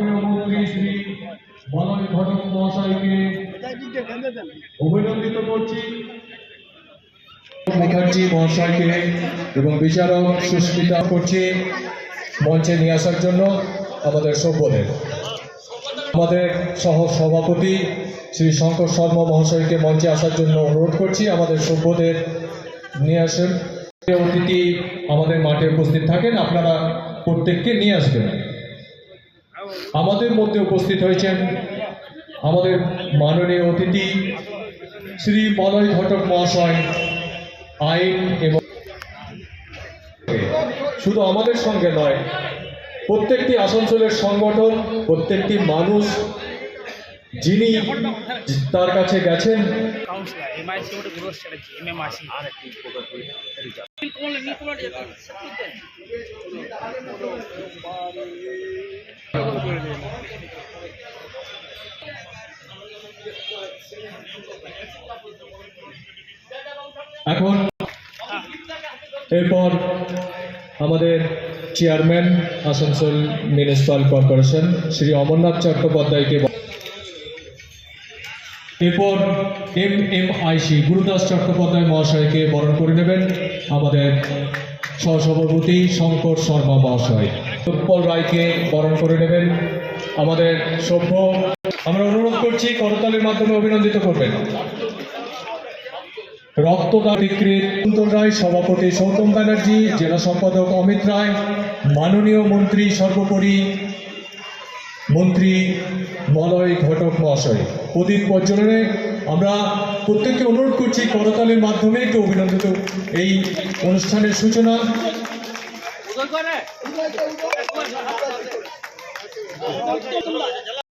মাননীয় মন্ত্রী শ্রী মলয় ঘটক মহাশয়কে অভিনন্দিত করছি, মুখার্জি মহাশয়কে এবং বিচারক সুস্মিতা করছি মঞ্চে নিয়ে আসার জন্য আমাদের সভ্যদের। আমাদের সহ সভাপতি শ্রী শঙ্কর শর্মা মহাশয়কে মঞ্চে আসার জন্য অনুরোধ করছি। আমাদের সভ্যদের নিয়ে আসেন। অতিথি আমাদের মাঠে উপস্থিত থাকেন, আপনারা প্রত্যেককে নিয়ে আসবেন। আমাদের মধ্যে উপস্থিত হয়েছেন আমাদের মাননীয় অতিথি শ্রী মলয় ঘটক মহাশয়, আইন এবং শুধু আমাদের সঙ্গে নয়, প্রত্যেকটি আসানসোলের সংগঠন, প্রত্যেকটি মানুষ যিনি তার কাছে গেছেন, এখন এরপর আমাদের chairman Asansol municipal corporation Shri Amarnath চট্টোপাধ্যায়কে, এরপর MMIC গুরুদাস চট্টোপাধ্যায় মহাশয়কে বরণ করে নেবেন আমাদের সহসভাপতি শঙ্কর শর্মা মহাশয়। উৎপল রায়কে বরণ করে নেবেন আমাদের সভ্য। আমরা অনুরোধ করছি করতালির মাধ্যমে অভিনন্দিত করবেন। রক্তদান বিক্রিত কুন্তল রায়, সভাপতি সৌতম ব্যানার্জি, জেলা সম্পাদক অমিত রায়, মাননীয় মন্ত্রী, সর্বোপরি মন্ত্রী মলয় ঘটক মহাশয়। প্রদীপ প্রজ্বলনে আমরা প্রত্যেককে অনুরোধ করছি করতালির মাধ্যমে একটু অভিনন্দিত এই অনুষ্ঠানের সূচনা।